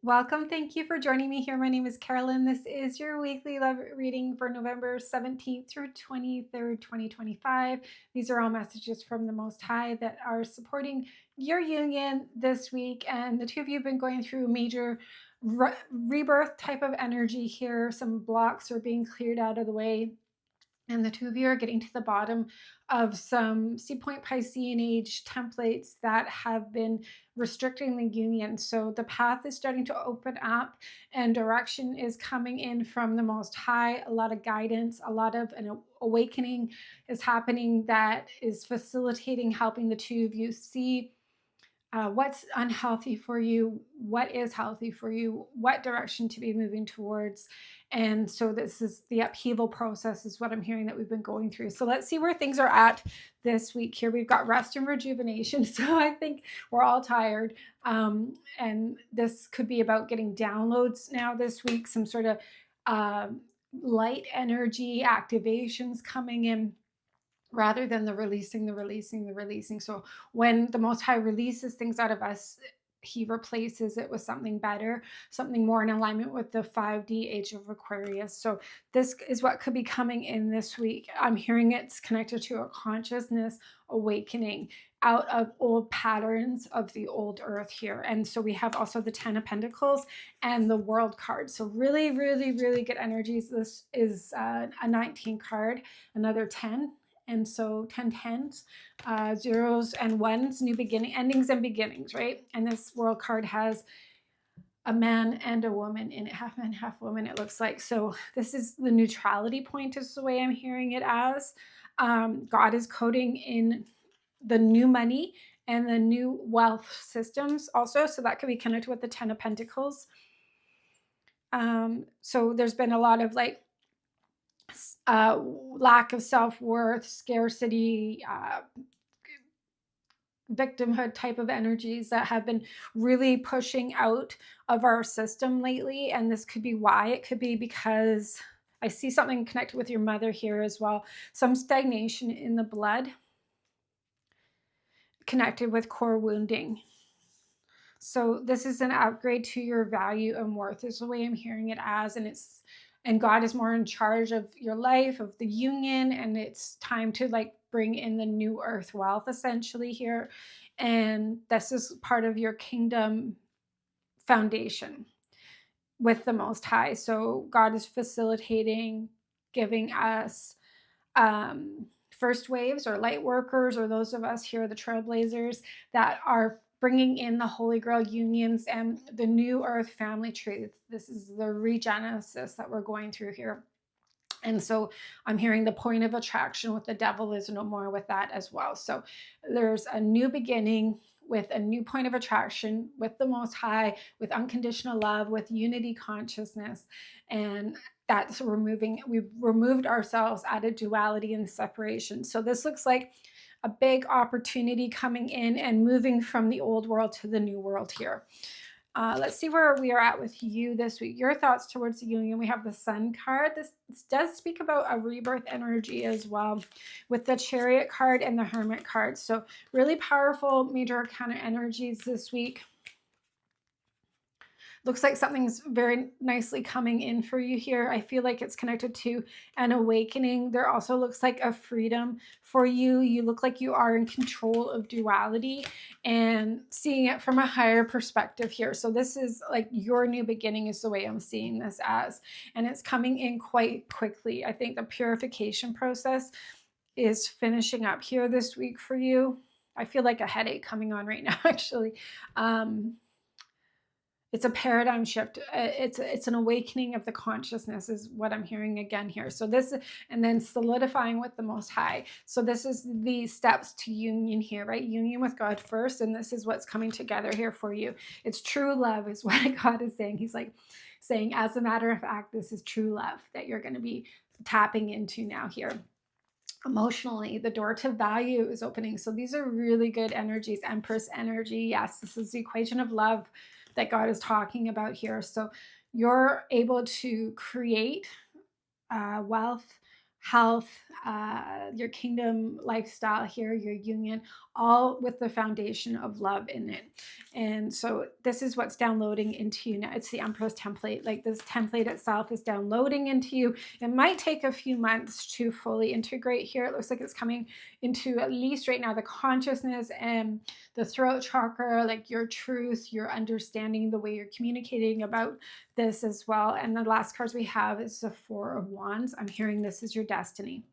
Welcome. Thank you for joining me here. My name is Carolyn. This is your weekly love reading for November 17th through 23rd, 2025. These are all messages from the Most High that are supporting your union this week. And the two of you have been going through major rebirth type of energy here. Some blocks are being cleared out of the way, and the two of you are getting to the bottom of some Sea Point Piscean age templates that have been restricting the union. So the path is starting to open up and direction is coming in from the Most High. A lot of guidance, a lot of an awakening is happening that is facilitating, helping the two of you see what's unhealthy for you, what is healthy for you, what direction to be moving towards. And so this is the upheaval process is what I'm hearing that we've been going through. So let's see where things are at this week here. We've got rest and rejuvenation. So I think we're all tired. And this could be about getting downloads now this week, some sort of uh, light energy activations coming in rather than the releasing. So when the Most High releases things out of us, he replaces it with something better, something more in alignment with the 5D age of Aquarius. So this is what could be coming in this week. I'm hearing it's connected to a consciousness awakening out of old patterns of the old earth here. And so we have also the 10 of Pentacles and the World card. So really, really, really good energies. This is a 19 card, another 10, and so 10 tens, zeros and ones, new beginning, endings and beginnings, right? And this world card has a man and a woman in it, half man, half woman, it looks like. So this is the neutrality point is the way I'm hearing it as. God is coding in the new money and the new wealth systems also. So that could be connected with the 10 of Pentacles. So there's been a lot of like lack of self-worth, scarcity, victimhood type of energies that have been really pushing out of our system lately. And this could be why. It could be because I see something connected with your mother here as well. Some stagnation in the blood connected with core wounding. So this is an upgrade to your value and worth is the way I'm hearing it as. And God is more in charge of your life, of the union, and it's time to like bring in the new earth wealth essentially here. And this is part of your kingdom foundation with the Most High. So God is facilitating, giving us first waves or light workers, or those of us here, the trailblazers, that are bringing in the Holy Grail unions and the new earth family truth. This is the regenesis that we're going through here. And so I'm hearing the point of attraction with the devil is no more with that as well. So there's a new beginning with a new point of attraction with the Most High, with unconditional love, with unity consciousness. And that's we've removed ourselves out of duality and separation. So this looks like a big opportunity coming in and moving from the old world to the new world here. Let's see where we are at with you this week. Your thoughts towards the union. We have the Sun card. This does speak about a rebirth energy as well, with the Chariot card and the Hermit card. So really powerful major arcana energies this week. Looks like something's very nicely coming in for you here. I feel like it's connected to an awakening. There also looks like a freedom for you. You look like you are in control of duality and seeing it from a higher perspective here. So this is like your new beginning is the way I'm seeing this as. And it's coming in quite quickly. I think the purification process is finishing up here this week for you. I feel like a headache coming on right now, actually. It's a paradigm shift. It's an awakening of the consciousness is what I'm hearing again here. So this, and then solidifying with the Most High. So this is the steps to union here, right? Union with God first, and this is what's coming together here for you. It's true love is what God is saying. He's like saying, as a matter of fact, this is true love that you're going to be tapping into now here. Emotionally, the door to value is opening. So these are really good energies. Empress energy. Yes, this is the equation of love that God is talking about here. So you're able to create wealth, health, your kingdom lifestyle here, your union, all with the foundation of love in it. And so this is what's downloading into you now. It's the Empress template. Like, this template itself is downloading into you. It might take a few months to fully integrate here. It looks like it's coming into, at least right now, the consciousness and the throat chakra, like your truth, your understanding, the way you're communicating about this as well. And the last cards we have is the Four of Wands. I'm hearing this is your destiny.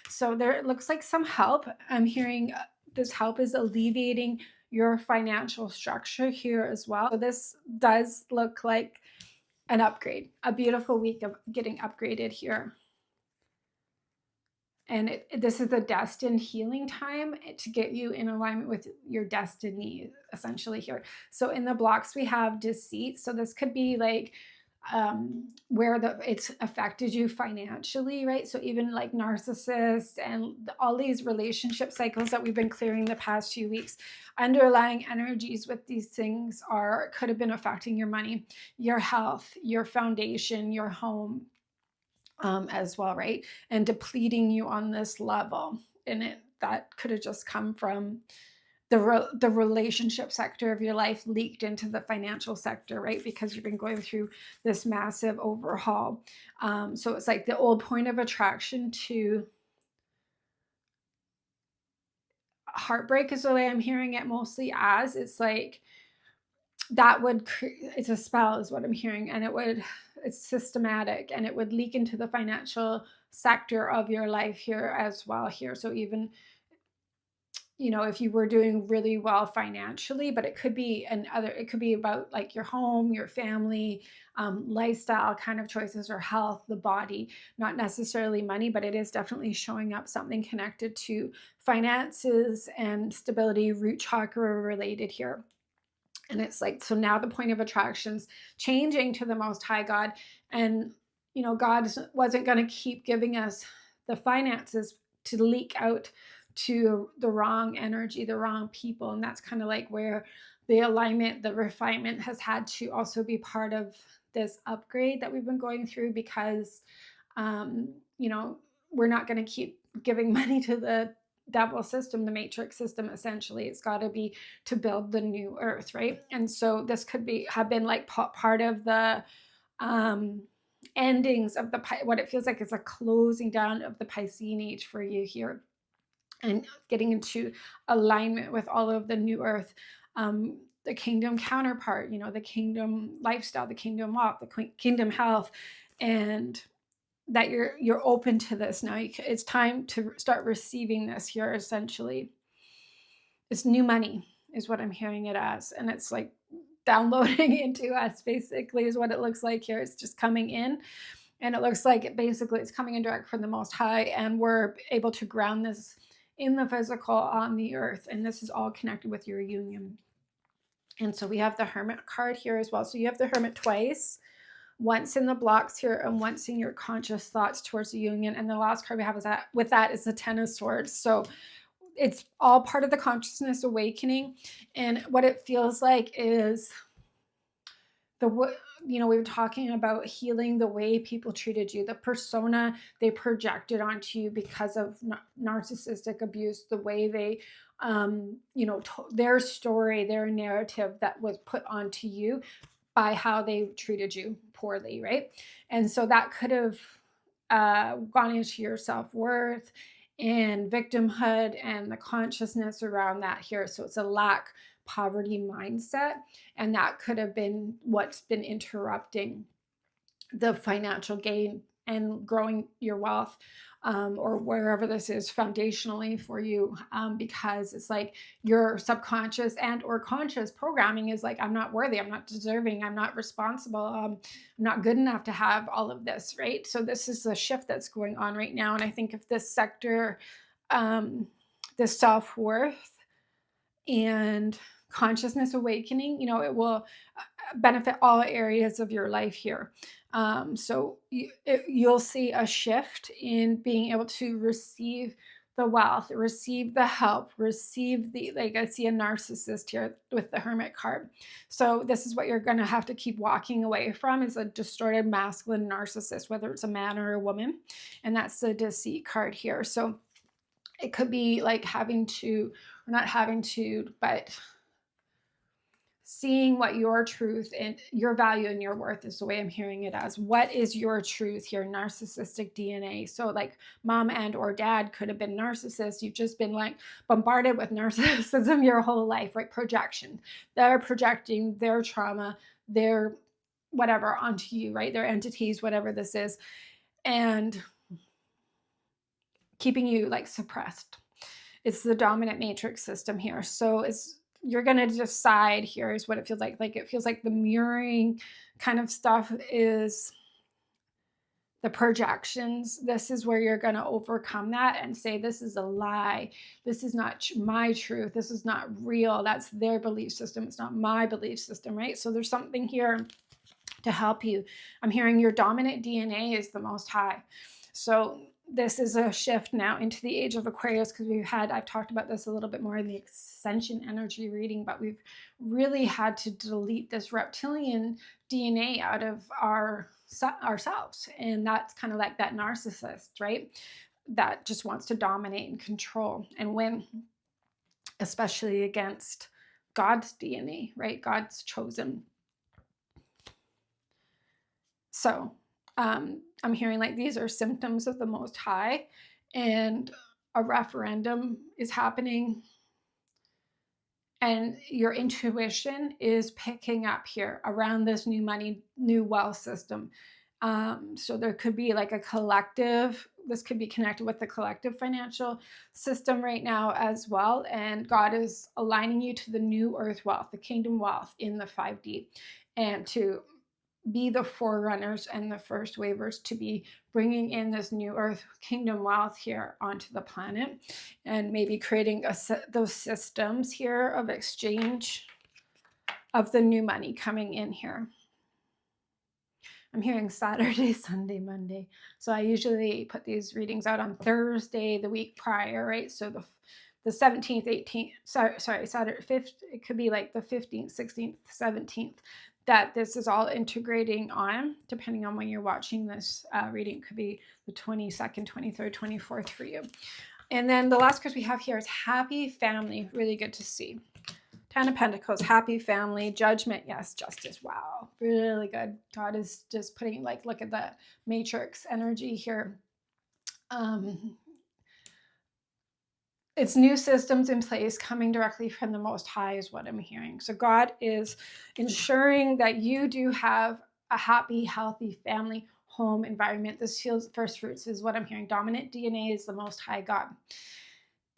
So there, it looks like some help. I'm hearing this help is alleviating your financial structure here as well. So this does look like an upgrade, a beautiful week of getting upgraded here. And this is a destined healing time to get you in alignment with your destiny, essentially here. So in the blocks, we have deceit. So this could be like where it's affected you financially, right? So even like narcissists and all these relationship cycles that we've been clearing the past few weeks, underlying energies with these things could have been affecting your money, your health, your foundation, your home, as well, right? And depleting you on this level. And that could have just come from the relationship sector of your life leaked into the financial sector, right? Because you've been going through this massive overhaul. So it's like the old point of attraction to heartbreak is the way I'm hearing it mostly as. It's like that would, it's a spell is what I'm hearing. And it's systematic, and it would leak into the financial sector of your life here as well here. So even, if you were doing really well financially, but it could be it could be about like your home, your family, lifestyle kind of choices, or health, the body, not necessarily money, but it is definitely showing up something connected to finances and stability, root chakra related here. And it's like, so now the point of attraction's changing to the Most High God. And, God wasn't going to keep giving us the finances to leak out to the wrong energy, the wrong people. And that's kind of like where the alignment, the refinement has had to also be part of this upgrade that we've been going through, because, we're not going to keep giving money to the devil system, the matrix system. Essentially, it's got to be to build the new earth, right? And so this could have been like part of the endings of what it feels like is a closing down of the Piscean age for you here, and getting into alignment with all of the new earth, the kingdom counterpart, the kingdom lifestyle, the kingdom walk, the kingdom health, and that you're open to this now. It's time to start receiving this here. Essentially, it's new money is what I'm hearing it as, and it's like downloading into us, basically, is what it looks like here. It's just coming in, and it looks like it's coming in direct from the Most High, and we're able to ground this in the physical on the earth, and this is all connected with your union. And so we have the Hermit card here as well. So you have the Hermit twice, once in the blocks here and once in your conscious thoughts towards the union. And the last card we have is the Ten of Swords. So it's all part of the consciousness awakening. And what it feels like is we were talking about healing the way people treated you, the persona they projected onto you because of narcissistic abuse, the way they, their story, their narrative that was put onto you by how they treated you poorly, right? And so that could have gone into your self-worth and victimhood and the consciousness around that here. So it's a lack, poverty mindset, and that could have been what's been interrupting the financial gain and growing your wealth, or wherever this is foundationally for you, because it's like your subconscious and or conscious programming is like, I'm not worthy, I'm not deserving, I'm not responsible, I'm not good enough to have all of this, right? So this is the shift that's going on right now. And I think if this sector, this self-worth and consciousness awakening, it will benefit all areas of your life here. So you'll see a shift in being able to receive the wealth, receive the help, receive I see a narcissist here with the Hermit card. So this is what you're going to have to keep walking away from, is a distorted masculine narcissist, whether it's a man or a woman. And that's the Deceit card here. So It could be like having to, or not having to, but seeing what your truth and your value and your worth is, the way I'm hearing it as. What is your truth, your narcissistic DNA? So like mom and or dad could have been narcissists. You've just been like bombarded with narcissism your whole life, right? Projection. They're projecting their trauma, their whatever onto you, right? Their entities, whatever this is, and keeping you like suppressed. It's the dominant matrix system here. So you're going to decide, here is what it feels like. Like it feels like the mirroring kind of stuff is the projections. This is where you're going to overcome that and say, this is a lie. This is not my truth. This is not real. That's their belief system. It's not my belief system, right? So there's something here to help you. I'm hearing your dominant DNA is the most high. So this is a shift now into the age of Aquarius, because I've talked about this a little bit more in the ascension energy reading, but we've really had to delete this reptilian DNA out of ourselves. And that's kind of like that narcissist, right? That just wants to dominate and control and win, especially against God's DNA, right? God's chosen. So I'm hearing like these are symptoms of the Most High, and a referendum is happening, and your intuition is picking up here around this new money, new wealth system. So there could be like a collective, this could be connected with the collective financial system right now as well. And God is aligning you to the new earth wealth, the kingdom wealth in the 5D, and to be the forerunners and the first wavers to be bringing in this new earth kingdom wealth here onto the planet, and maybe creating those systems here of exchange of the new money coming in here. I'm hearing Saturday, Sunday, Monday. So I usually put these readings out on Thursday, the week prior, right? So the 17th, 18th, sorry, Saturday, 5th, it could be like the 15th, 16th, 17th, that this is all integrating on, depending on when you're watching this reading. It could be the 22nd, 23rd, 24th for you. And then the last card we have here is happy family. Really good to see. 10 of Pentacles, happy family, judgment, yes, justice, wow, really good. God is just putting, like, look at the matrix energy here. It's new systems in place coming directly from the Most High is what I'm hearing. So God is ensuring that you do have a happy, healthy family, home environment. This feels first fruits is what I'm hearing. Dominant DNA is the Most High God.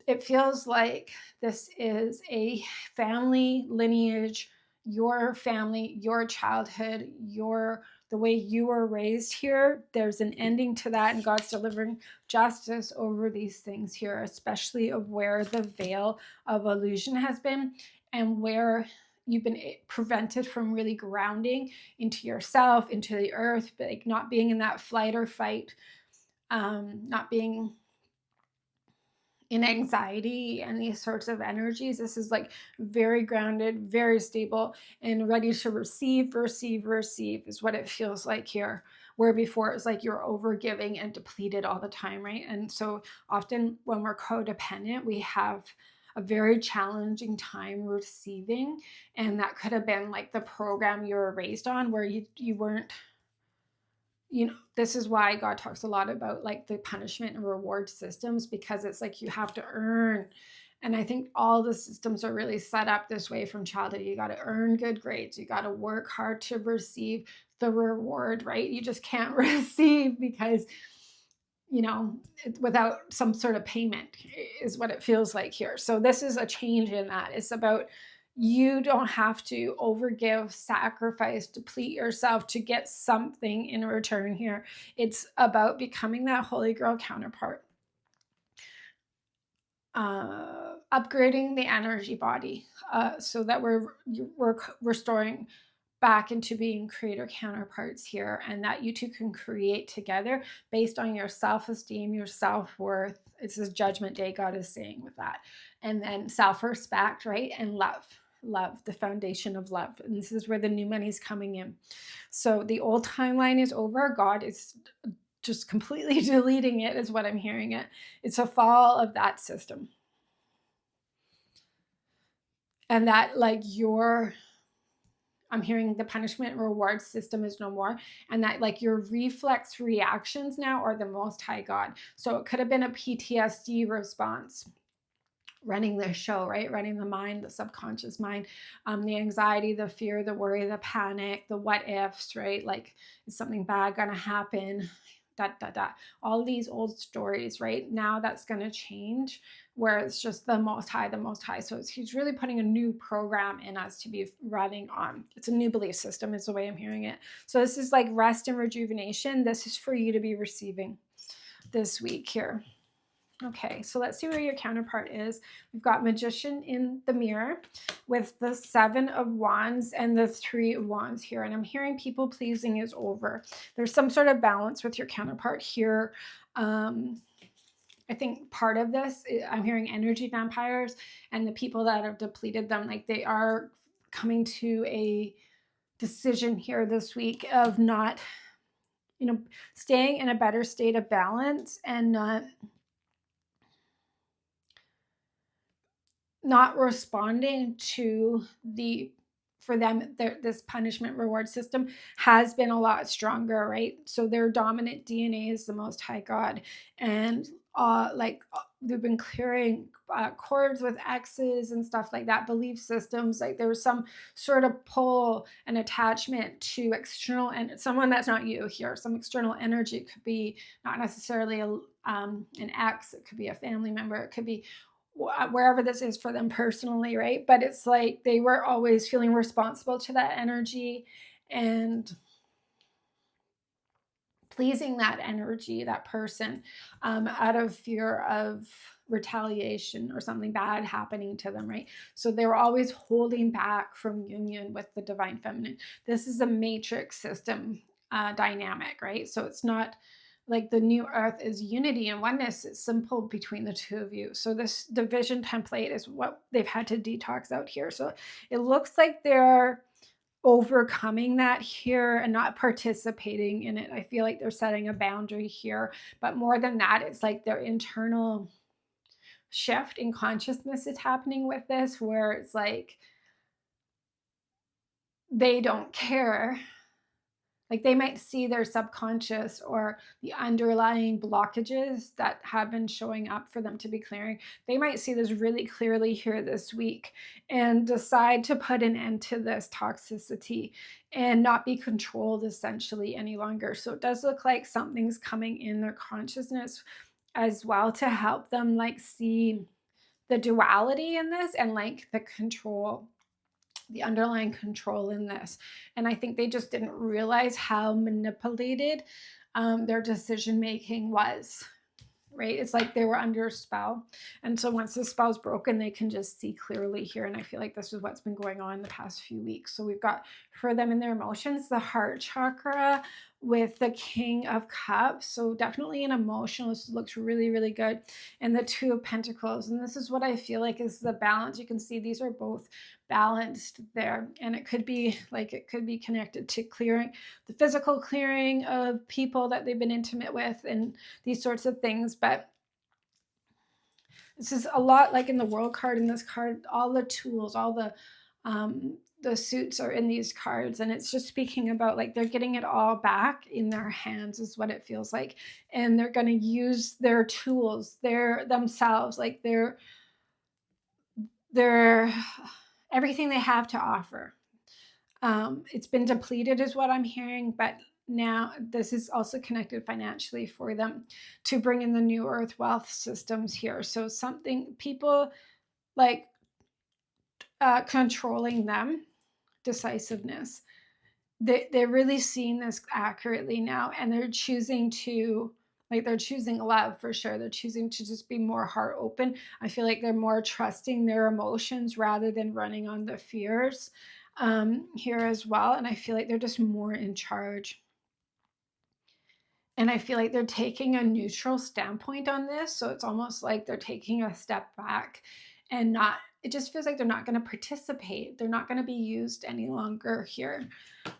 It feels like this is a family lineage, your family, your childhood, the way you were raised here. There's an ending to that, and God's delivering justice over these things here, especially of where the veil of illusion has been and where you've been prevented from really grounding into yourself, into the earth, but like not being in that flight or fight, not being in anxiety and these sorts of energies. This is like very grounded, very stable, and ready to receive is what it feels like here. Where before it's like you're overgiving and depleted all the time, right? And so often when we're codependent, we have a very challenging time receiving. And that could have been like the program you were raised on, where you weren't, this is why God talks a lot about like the punishment and reward systems, because it's like you have to earn. And I think all the systems are really set up this way from childhood. You got to earn good grades. You got to work hard to receive the reward, right? You just can't receive because, without some sort of payment is what it feels like here. So this is a change in that. It's about, you don't have to overgive, sacrifice, deplete yourself to get something in return here. It's about becoming that holy girl counterpart. Upgrading the energy body so that we're restoring back into being creator counterparts here, and that you two can create together based on your self-esteem, your self-worth. It's this judgment day, God is saying with that. And then self-respect, right? And love, the foundation of love. And this is where the new money is coming in. So the old timeline is over. God is just completely deleting it is what I'm hearing it. It's a fall of that system. And that like I'm hearing the punishment reward system is no more. And that like your reflex reactions now are the Most High God. So it could have been a PTSD response running the show, right? Running the mind, the subconscious mind, the anxiety, the fear, the worry, the panic, the what ifs, right? Like, is something bad gonna happen? All these old stories, right? Now that's gonna change, where it's just the Most High, the Most High. So he's really putting a new program in us to be running on. It's a new belief system, is the way I'm hearing it. So this is like rest and rejuvenation. This is for you to be receiving this week here. Okay, so let's see where your counterpart is. We've got Magician in the mirror with the 7 of Wands and the 3 of Wands here. And I'm hearing people pleasing is over. There's some sort of balance with your counterpart here. I think part of this, I'm hearing energy vampires and the people that have depleted them, like they are coming to a decision here this week of not, staying in a better state of balance and not responding to for them, this punishment reward system has been a lot stronger, right? So their dominant DNA is the Most High God. And they've been clearing cords with exes and stuff like that, belief systems. Like there was some sort of pull and attachment to external, and someone that's not you here, some external energy. It could be not necessarily an ex, it could be a family member, it could be wherever this is for them personally, right? But it's like they were always feeling responsible to that energy and pleasing that energy, that person, out of fear of retaliation or something bad happening to them, right? So they were always holding back from union with the divine feminine. This is a matrix system dynamic, right? So it's not like the new earth is unity and oneness. It's simple between the two of you. So this division template is what they've had to detox out here. So it looks like they're overcoming that here and not participating in it. I feel like they're setting a boundary here. But more than that, it's like their internal shift in consciousness is happening with this, where it's like they don't care. Like they might see their subconscious or the underlying blockages that have been showing up for them to be clearing. They might see this really clearly here this week and decide to put an end to this toxicity and not be controlled essentially any longer. So it does look like something's coming in their consciousness as well to help them like see the duality in this and like the control, the underlying control in this. And I think they just didn't realize how manipulated their decision making was, right? It's like they were under a spell. And so once the spell's broken, they can just see clearly here. And I feel like this is what's been going on the past few weeks. So we've got for them in their emotions, the heart chakra with the King of Cups. So definitely an emotional, this looks really, really good. And the 2 of Pentacles. And this is what I feel like is the balance. You can see these are both balanced there. And it could be connected to clearing, the physical clearing of people that they've been intimate with and these sorts of things. But this is a lot like in the World card, in this card, all the tools, all the suits are in these cards, and it's just speaking about like they're getting it all back in their hands is what it feels like, and they're going to use their tools, their themselves, like their everything they have to offer. It's been depleted is what I'm hearing, but now this is also connected financially for them to bring in the new earth wealth systems here. So something, people like controlling them, decisiveness. They're really seeing this accurately now, and they're choosing to, like, they're choosing love for sure. They're choosing to just be more heart open. I feel like they're more trusting their emotions rather than running on the fears here as well. And I feel like they're just more in charge. And I feel like they're taking a neutral standpoint on this. So it's almost like they're taking a step back and not it just feels like they're not going to participate. They're not going to be used any longer here.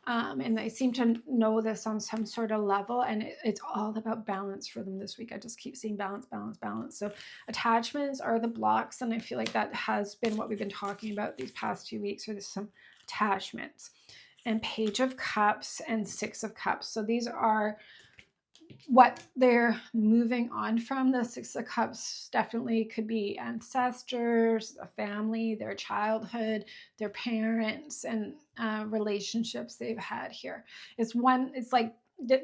And they seem to know this on some sort of level, and it's all about balance for them this week. I just keep seeing balance, balance, balance. So attachments are the blocks, and I feel like that has been what we've been talking about these past 2 weeks. So there's some attachments, and Page of Cups and Six of Cups. So these are what they're moving on from. The Six of Cups definitely could be ancestors, a family, their childhood, their parents, and relationships they've had here. It's like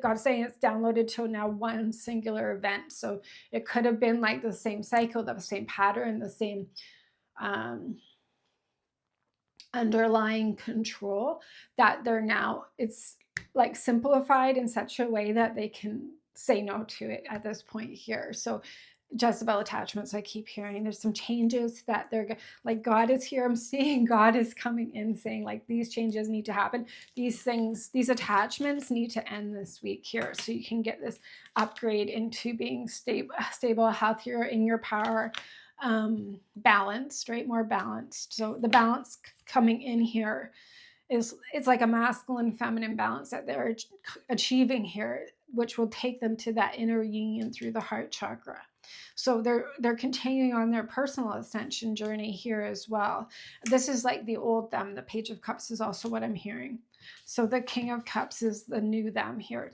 God's saying it's downloaded to now one singular event. So it could have been like the same cycle, the same pattern, the same underlying control, that they're now, it's like simplified in such a way that they can say no to it at this point here. So Jezebel attachments, I keep hearing there's some changes that they're like, God is here. I'm seeing God is coming in saying like these changes need to happen. These things, these attachments need to end this week here, so you can get this upgrade into being stable, healthier in your power, balanced, right? More balanced. So the balance coming in here is, it's like a masculine feminine balance that they're achieving here, which will take them to that inner union through the heart chakra. So they're continuing on their personal ascension journey here as well. This is like the old them. The Page of Cups is also what I'm hearing. So the King of Cups is the new them here.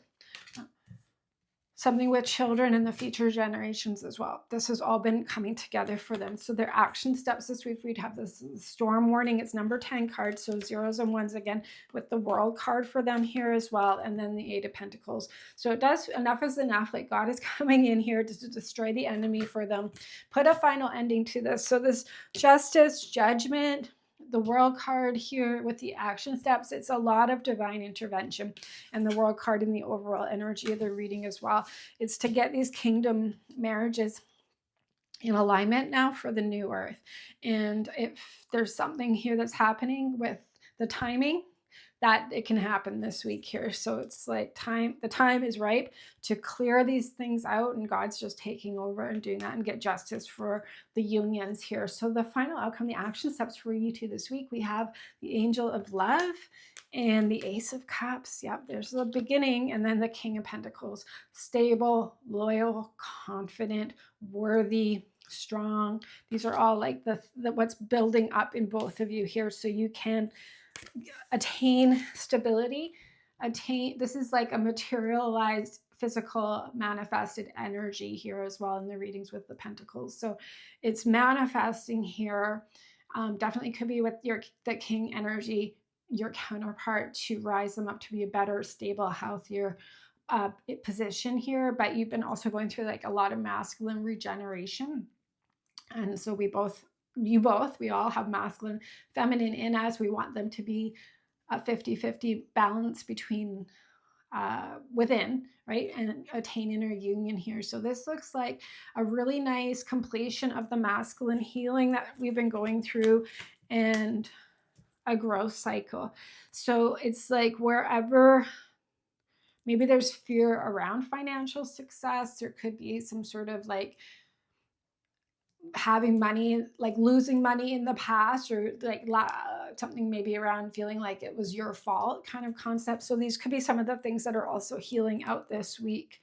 Something with children and the future generations as well. This has all been coming together for them. So their action steps this week, we'd have this storm warning. It's number 10 card. So zeros and ones again with the World card for them here as well. And then the Eight of Pentacles. So it does, enough is enough. Like God is coming in here to destroy the enemy for them. Put a final ending to this. So this justice, judgment, the World card here with the action steps, it's a lot of divine intervention, and the World card in the overall energy of the reading as well. It's to get these kingdom marriages in alignment now for the new earth. And if there's something here that's happening with the timing, that it can happen this week here. So it's like the time is ripe to clear these things out, and God's just taking over and doing that and get justice for the unions here. So the final outcome, the action steps for you two this week, we have the Angel of Love and the Ace of Cups. Yep, there's the beginning, and then the King of Pentacles. Stable, loyal, confident, worthy, strong. These are all like the what's building up in both of you here, so you can attain stability. This is like a materialized, physical, manifested energy here as well in the readings with the Pentacles. So it's manifesting here. Definitely could be with the King energy, your counterpart, to rise them up to be a better, stable, healthier position here. But you've been also going through like a lot of masculine regeneration, and so we all have masculine, feminine in us. We want them to be a 50-50 balance between within, right? And attain inner union here. So this looks like a really nice completion of the masculine healing that we've been going through, and a growth cycle. So it's like wherever maybe there's fear around financial success, there could be some sort of like having money, like losing money in the past, or like something maybe around feeling like it was your fault kind of concept. So these could be some of the things that are also healing out this week,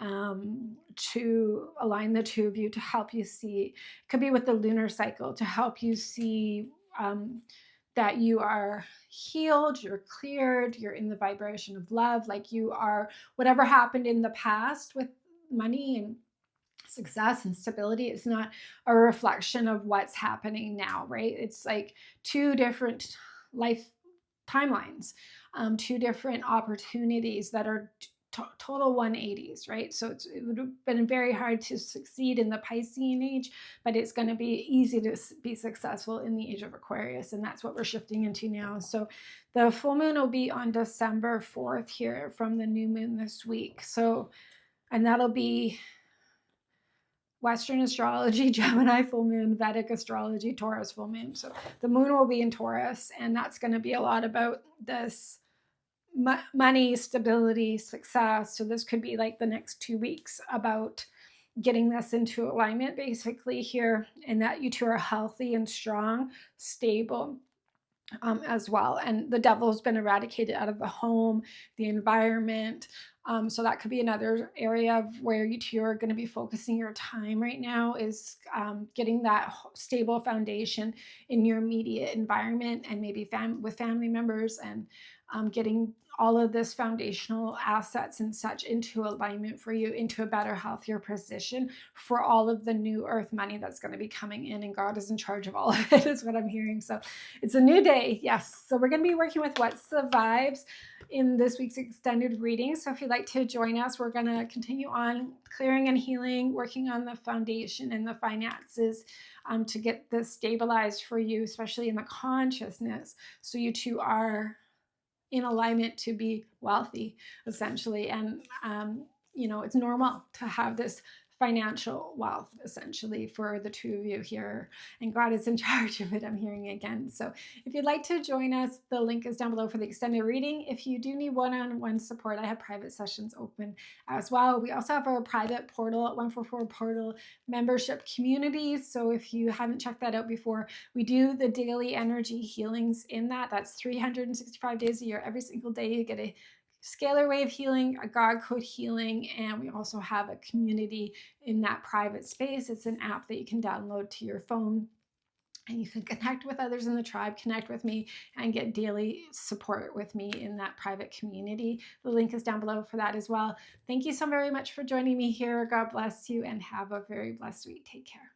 to align the two of you, to help you see. It could be with the lunar cycle, to help you see that you are healed, you're cleared, you're in the vibration of love, like you are, whatever happened in the past with money and success and stability, it's not a reflection of what's happening now, right? It's like two different life timelines, two different opportunities that are total 180s, right? So it would have been very hard to succeed in the Piscean age, but it's going to be easy to be successful in the age of Aquarius, and that's what we're shifting into now. So the full moon will be on December 4th here from the new moon this week. So, and that'll be Western astrology, Gemini full moon, Vedic astrology, Taurus full moon. So the moon will be in Taurus, and that's going to be a lot about this money, stability, success. So this could be like the next 2 weeks about getting this into alignment basically here, and that you two are healthy and strong, stable, as well. And the devil's been eradicated out of the home, the environment. So that could be another area of where you two are going to be focusing your time right now, is getting that stable foundation in your immediate environment, and maybe with family members, and getting all of this foundational assets and such into alignment for you, into a better, healthier position for all of the new earth money that's going to be coming in. And God is in charge of all of it, is what I'm hearing. So it's a new day. Yes. So we're going to be working with what survives in this week's extended reading. So if you'd like to join us, we're going to continue on clearing and healing, working on the foundation and the finances, to get this stabilized for you, especially in the consciousness, so you two are in alignment to be wealthy, essentially. And it's normal to have this financial wealth, essentially, for the two of you here, and God is in charge of it, I'm hearing again. So if you'd like to join us, the link is down below for the extended reading. If you do need one-on-one support, I have private sessions open as well. We also have our private portal at 144 Portal membership community. So if you haven't checked that out before, we do the daily energy healings in that. That's 365 days a year. Every single day you get a scalar wave healing, a God code healing, and we also have a community in that private space. It's an app that you can download to your phone, and you can connect with others in the tribe, connect with me, and get daily support with me in that private community. The link is down below for that as well. Thank you so very much for joining me here. God bless you, and have a very blessed week. Take care.